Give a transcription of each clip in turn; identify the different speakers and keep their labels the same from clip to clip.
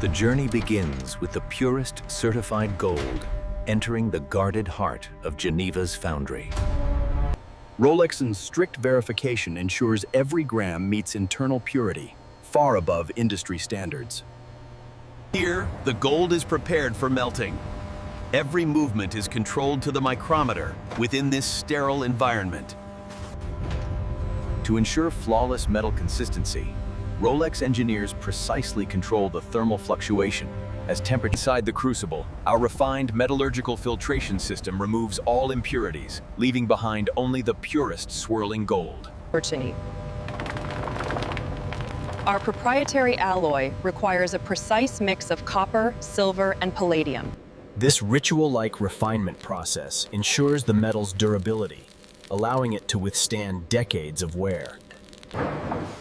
Speaker 1: The journey begins with the purest certified gold entering the guarded heart of Geneva's foundry.
Speaker 2: Rolex's strict verification ensures every gram meets internal purity, far above industry standards.
Speaker 3: Here, the gold is prepared for melting. Every movement is controlled to the micrometer within this sterile environment.
Speaker 1: To ensure flawless metal consistency, Rolex engineers precisely control the thermal fluctuation as temperature inside the crucible. Our refined metallurgical filtration system removes all impurities, leaving behind only the purest swirling gold.
Speaker 4: Our proprietary alloy requires a precise mix of copper, silver, and palladium.
Speaker 2: This ritual-like refinement process ensures the metal's durability, allowing it to withstand decades of wear.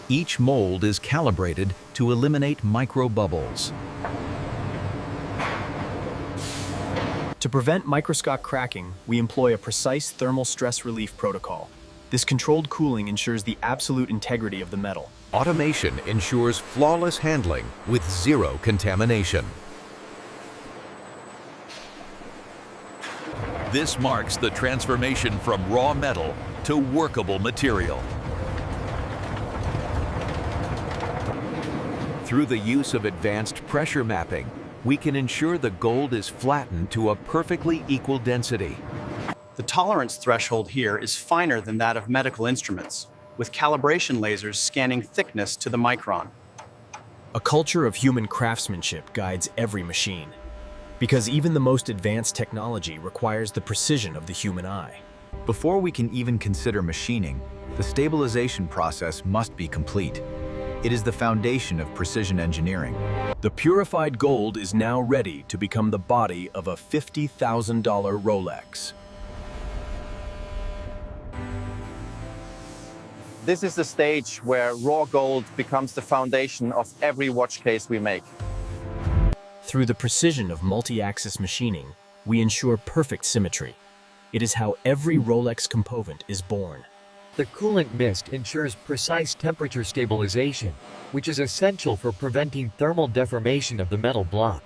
Speaker 1: Each mold is calibrated to eliminate microbubbles.
Speaker 2: To prevent microscopic cracking, we employ a precise thermal stress relief protocol. This controlled cooling ensures the absolute integrity of the metal.
Speaker 1: Automation ensures flawless handling with zero contamination.
Speaker 3: This marks the transformation from raw metal to workable material.
Speaker 1: Through the use of advanced pressure mapping, we can ensure the gold is flattened to a perfectly equal density.
Speaker 5: The tolerance threshold here is finer than that of medical instruments, with calibration lasers scanning thickness to the micron.
Speaker 2: A culture of human craftsmanship guides every machine, because even the most advanced technology requires the precision of the human eye.
Speaker 1: Before we can even consider machining, the stabilization process must be complete. It is the foundation of precision engineering.
Speaker 2: The purified gold is now ready to become the body of a $50,000 Rolex.
Speaker 6: This is the stage where raw gold becomes the foundation of every watch case we make.
Speaker 2: Through the precision of multi-axis machining, we ensure perfect symmetry. It is how every Rolex component is born.
Speaker 7: The coolant mist ensures precise temperature stabilization, which is essential for preventing thermal deformation of the metal block.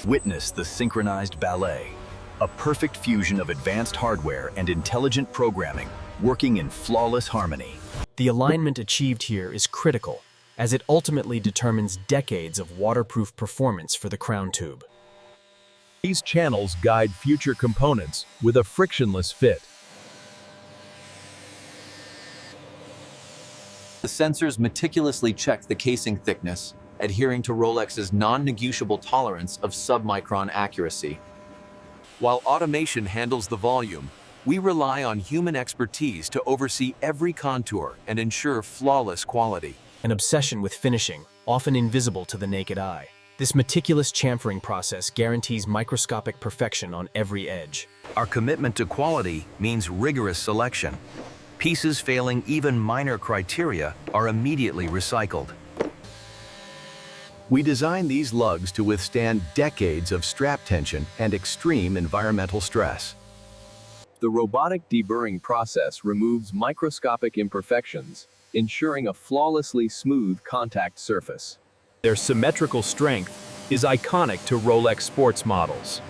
Speaker 2: Witness the synchronized ballet, a perfect fusion of advanced hardware and intelligent programming, working in flawless harmony. The alignment achieved here is critical, as it ultimately determines decades of waterproof performance for the crown tube.
Speaker 8: These channels guide future components with a frictionless fit.
Speaker 1: The sensors meticulously check the casing thickness, adhering to Rolex's non-negotiable tolerance of sub-micron accuracy. While automation handles the volume, we rely on human expertise to oversee every contour and ensure flawless quality.
Speaker 2: An obsession with finishing, often invisible to the naked eye. This meticulous chamfering process guarantees microscopic perfection on every edge.
Speaker 1: Our commitment to quality means rigorous selection. Pieces failing even minor criteria are immediately recycled. We design these lugs to withstand decades of strap tension and extreme environmental stress.
Speaker 8: The robotic deburring process removes microscopic imperfections, ensuring a flawlessly smooth contact surface. Their symmetrical strength is iconic to Rolex sports models.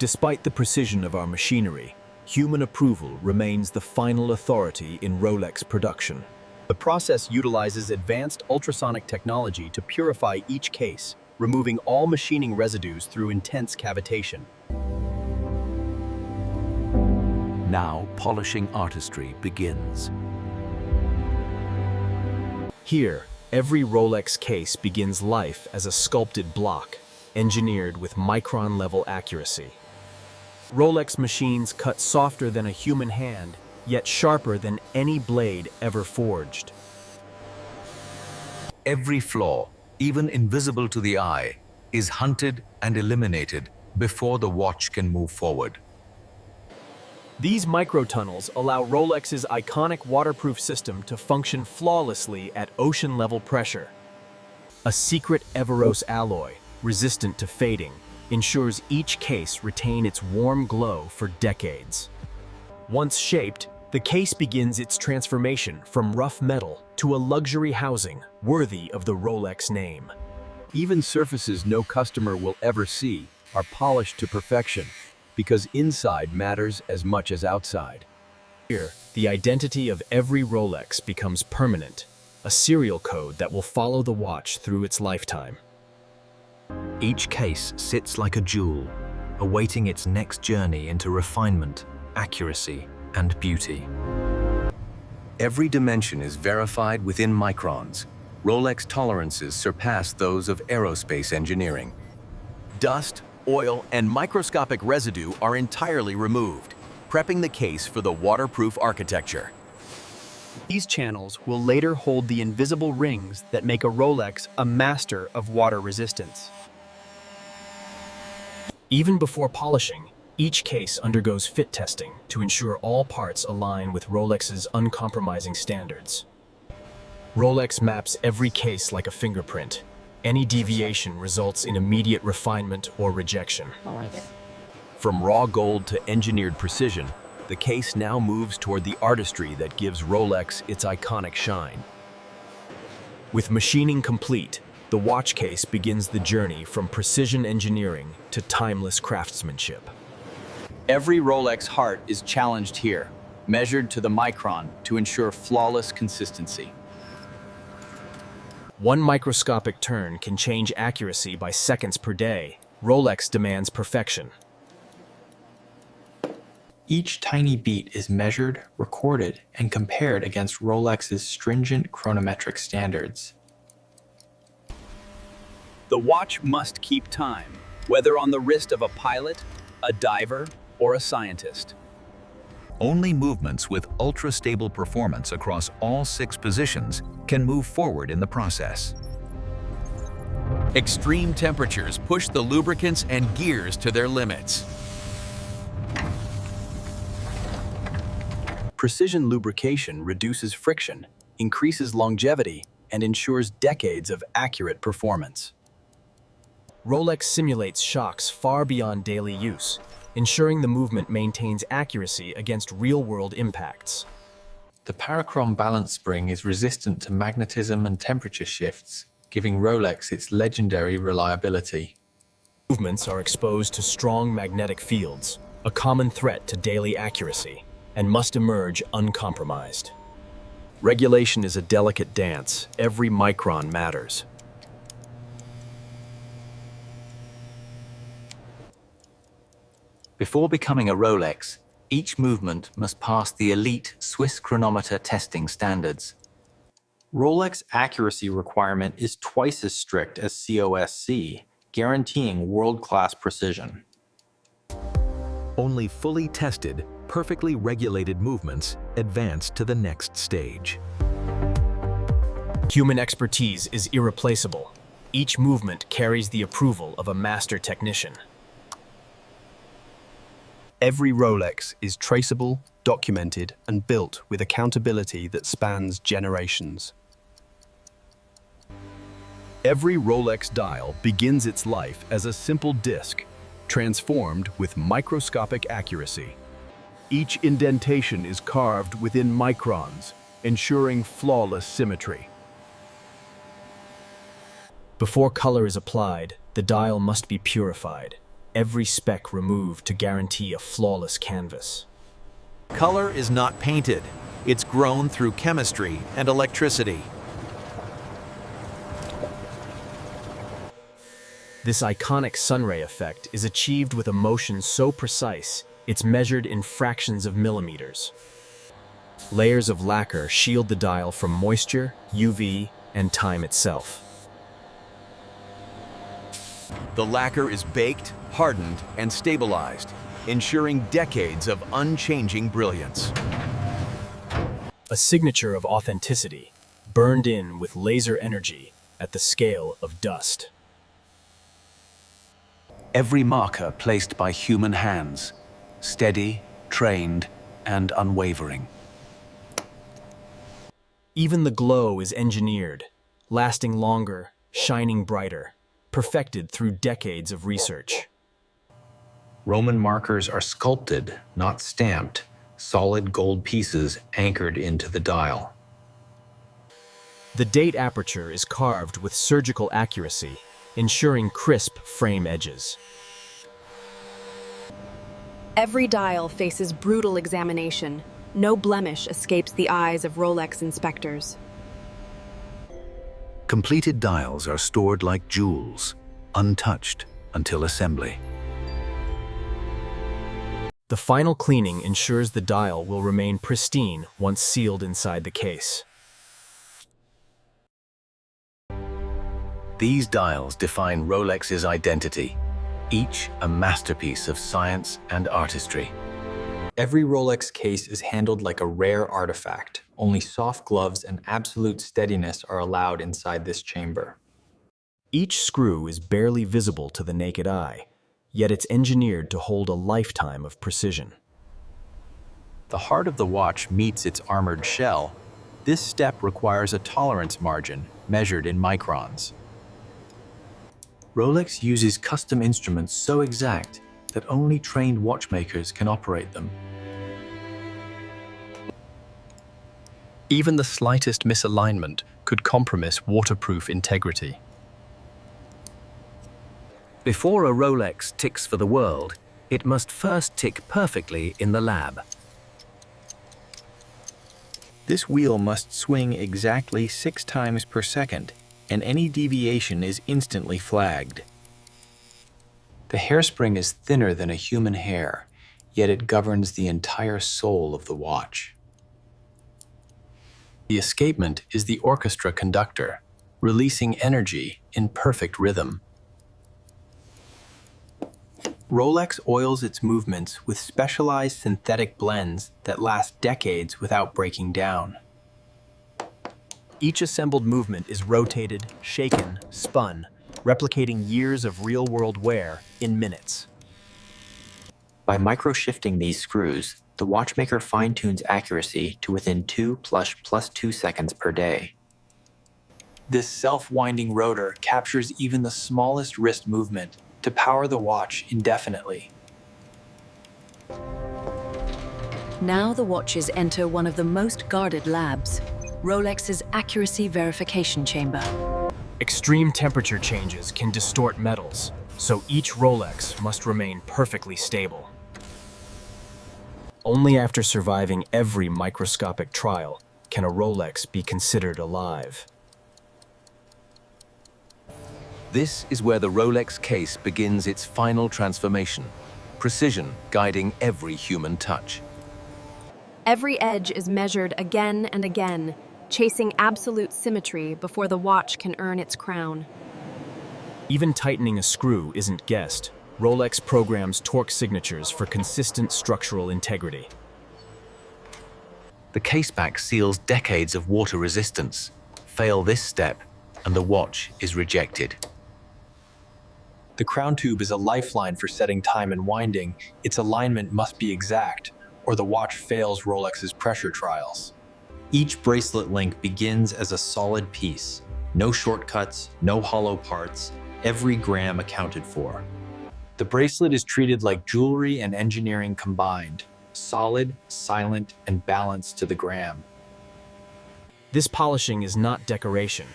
Speaker 2: Despite the precision of our machinery, human approval remains the final authority in Rolex production. The process utilizes advanced ultrasonic technology to purify each case, removing all machining residues through intense cavitation.
Speaker 1: Now, polishing artistry begins.
Speaker 2: Here, every Rolex case begins life as a sculpted block, engineered with micron-level accuracy. Rolex machines cut softer than a human hand, yet sharper than any blade ever forged.
Speaker 1: Every flaw, even invisible to the eye, is hunted and eliminated before the watch can move forward.
Speaker 2: These microtunnels allow Rolex's iconic waterproof system to function flawlessly at ocean-level pressure. A secret Everose alloy, resistant to fading, ensures each case retain its warm glow for decades. Once shaped, the case begins its transformation from rough metal to a luxury housing worthy of the Rolex name.
Speaker 1: Even surfaces no customer will ever see are polished to perfection, because inside matters as much as outside.
Speaker 2: Here, the identity of every Rolex becomes permanent, a serial code that will follow the watch through its lifetime.
Speaker 9: Each case sits like a jewel, awaiting its next journey into refinement, accuracy, and beauty.
Speaker 3: Every dimension is verified within microns. Rolex tolerances surpass those of aerospace engineering. Dust, oil, and microscopic residue are entirely removed, prepping the case for the waterproof architecture.
Speaker 5: These channels will later hold the invisible rings that make a Rolex a master of water resistance.
Speaker 2: Even before polishing, each case undergoes fit testing to ensure all parts align with Rolex's uncompromising standards. Rolex maps every case like a fingerprint. Any deviation results in immediate refinement or rejection.
Speaker 1: From raw gold to engineered precision, the case now moves toward the artistry that gives Rolex its iconic shine.
Speaker 2: With machining complete, the watch case begins the journey from precision engineering to timeless craftsmanship.
Speaker 5: Every Rolex heart is challenged here, measured to the micron to ensure flawless consistency.
Speaker 2: One microscopic turn can change accuracy by seconds per day. Rolex demands perfection.
Speaker 10: Each tiny beat is measured, recorded, and compared against Rolex's stringent chronometric standards.
Speaker 5: The watch must keep time, whether on the wrist of a pilot, a diver, or a scientist.
Speaker 3: Only movements with ultra-stable performance across all 6 positions can move forward in the process. Extreme temperatures push the lubricants and gears to their limits.
Speaker 5: Precision lubrication reduces friction, increases longevity, and ensures decades of accurate performance.
Speaker 2: Rolex simulates shocks far beyond daily use, ensuring the movement maintains accuracy against real-world impacts.
Speaker 10: The parachrome balance spring is resistant to magnetism and temperature shifts, giving Rolex its legendary reliability.
Speaker 2: Movements are exposed to strong magnetic fields, a common threat to daily accuracy, and must emerge uncompromised.
Speaker 1: Regulation is a delicate dance. Every micron matters.
Speaker 9: Before becoming a Rolex, each movement must pass the elite Swiss chronometer testing standards.
Speaker 10: Rolex accuracy requirement is twice as strict as COSC, guaranteeing world-class precision.
Speaker 3: Only fully tested, perfectly regulated movements advance to the next stage.
Speaker 2: Human expertise is irreplaceable. Each movement carries the approval of a master technician.
Speaker 5: Every Rolex is traceable, documented, and built with accountability that spans generations.
Speaker 1: Every Rolex dial begins its life as a simple disc, transformed with microscopic accuracy. Each indentation is carved within microns, ensuring flawless symmetry.
Speaker 2: Before color is applied, the dial must be purified, every speck removed to guarantee a flawless canvas.
Speaker 3: Color is not painted. It's grown through chemistry and electricity.
Speaker 2: This iconic sunray effect is achieved with a motion so precise, it's measured in fractions of millimeters. Layers of lacquer shield the dial from moisture, UV, and time itself.
Speaker 3: The lacquer is baked, hardened, and stabilized, ensuring decades of unchanging brilliance.
Speaker 2: A signature of authenticity, burned in with laser energy at the scale of dust.
Speaker 3: Every marker placed by human hands, steady, trained, and unwavering.
Speaker 2: Even the glow is engineered, lasting longer, shining brighter, perfected through decades of research.
Speaker 10: Roman markers are sculpted, not stamped, solid gold pieces anchored into the dial.
Speaker 2: The date aperture is carved with surgical accuracy, ensuring crisp frame edges.
Speaker 4: Every dial faces brutal examination. No blemish escapes the eyes of Rolex inspectors.
Speaker 3: Completed dials are stored like jewels, untouched until assembly.
Speaker 2: The final cleaning ensures the dial will remain pristine once sealed inside the case.
Speaker 3: These dials define Rolex's identity, each a masterpiece of science and artistry.
Speaker 10: Every Rolex case is handled like a rare artifact. Only soft gloves and absolute steadiness are allowed inside this chamber.
Speaker 2: Each screw is barely visible to the naked eye, yet it's engineered to hold a lifetime of precision.
Speaker 3: The heart of the watch meets its armored shell. This step requires a tolerance margin measured in microns. Rolex uses custom instruments so exact that only trained watchmakers can operate them.
Speaker 2: Even the slightest misalignment could compromise waterproof integrity.
Speaker 3: Before a Rolex ticks for the world, it must first tick perfectly in the lab. This wheel must swing exactly 6 times per second, and any deviation is instantly flagged.
Speaker 10: The hairspring is thinner than a human hair, yet it governs the entire soul of the watch.
Speaker 3: The escapement is the orchestra conductor, releasing energy in perfect rhythm.
Speaker 2: Rolex oils its movements with specialized synthetic blends that last decades without breaking down. Each assembled movement is rotated, shaken, spun, replicating years of real-world wear in minutes.
Speaker 11: By micro-shifting these screws, the watchmaker fine-tunes accuracy to within 2 plus 2 seconds per day.
Speaker 10: This self-winding rotor captures even the smallest wrist movement to power the watch indefinitely.
Speaker 12: Now the watches enter one of the most guarded labs, Rolex's accuracy verification chamber.
Speaker 2: Extreme temperature changes can distort metals, so each Rolex must remain perfectly stable. Only after surviving every microscopic trial can a Rolex be considered alive.
Speaker 3: This is where the Rolex case begins its final transformation, precision guiding every human touch.
Speaker 4: Every edge is measured again and again, chasing absolute symmetry before the watch can earn its crown.
Speaker 2: Even tightening a screw isn't guessed. Rolex programs torque signatures for consistent structural integrity.
Speaker 3: The caseback seals decades of water resistance. Fail this step, and the watch is rejected.
Speaker 10: The crown tube is a lifeline for setting time and winding. Its alignment must be exact, or the watch fails Rolex's pressure trials. Each bracelet link begins as a solid piece. No shortcuts, no hollow parts, every gram accounted for. The bracelet is treated like jewelry and engineering combined, solid, silent, and balanced to the gram.
Speaker 2: This polishing is not decoration.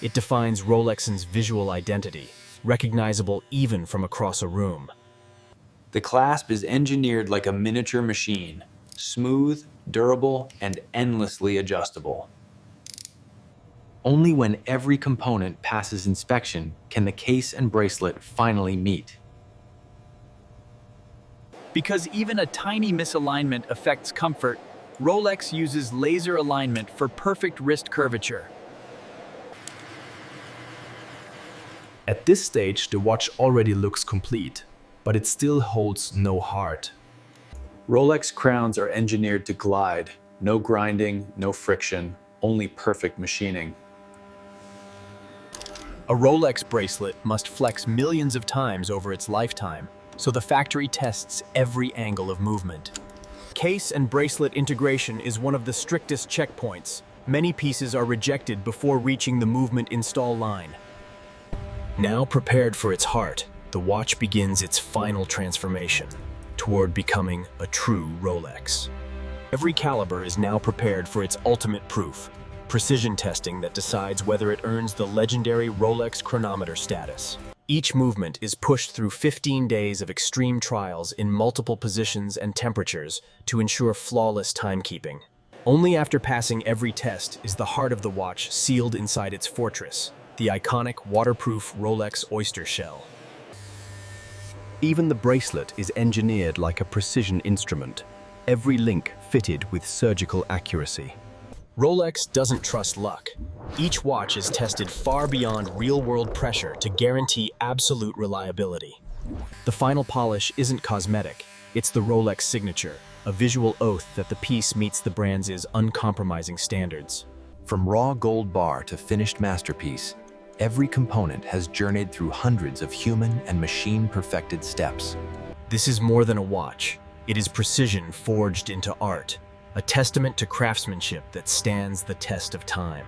Speaker 2: It defines Rolex's visual identity, recognizable even from across a room.
Speaker 10: The clasp is engineered like a miniature machine, smooth, durable, and endlessly adjustable. Only when every component passes inspection can the case and bracelet finally meet.
Speaker 13: Because even a tiny misalignment affects comfort, Rolex uses laser alignment for perfect wrist curvature.
Speaker 2: At this stage, the watch already looks complete, but it still holds no heart.
Speaker 10: Rolex crowns are engineered to glide. No grinding, no friction, only perfect machining.
Speaker 2: A Rolex bracelet must flex millions of times over its lifetime, so the factory tests every angle of movement. Case and bracelet integration is one of the strictest checkpoints. Many pieces are rejected before reaching the movement install line. Now prepared for its heart, the watch begins its final transformation toward becoming a true Rolex. Every caliber is now prepared for its ultimate proof, precision testing that decides whether it earns the legendary Rolex chronometer status. Each movement is pushed through 15 days of extreme trials in multiple positions and temperatures to ensure flawless timekeeping. Only after passing every test is the heart of the watch sealed inside its fortress, the iconic waterproof Rolex oyster shell.
Speaker 3: Even the bracelet is engineered like a precision instrument, every link fitted with surgical accuracy.
Speaker 2: Rolex doesn't trust luck. Each watch is tested far beyond real-world pressure to guarantee absolute reliability. The final polish isn't cosmetic, it's the Rolex signature, a visual oath that the piece meets the brand's uncompromising standards.
Speaker 3: From raw gold bar to finished masterpiece, every component has journeyed through hundreds of human and machine-perfected steps.
Speaker 2: This is more than a watch. It is precision forged into art, a testament to craftsmanship that stands the test of time.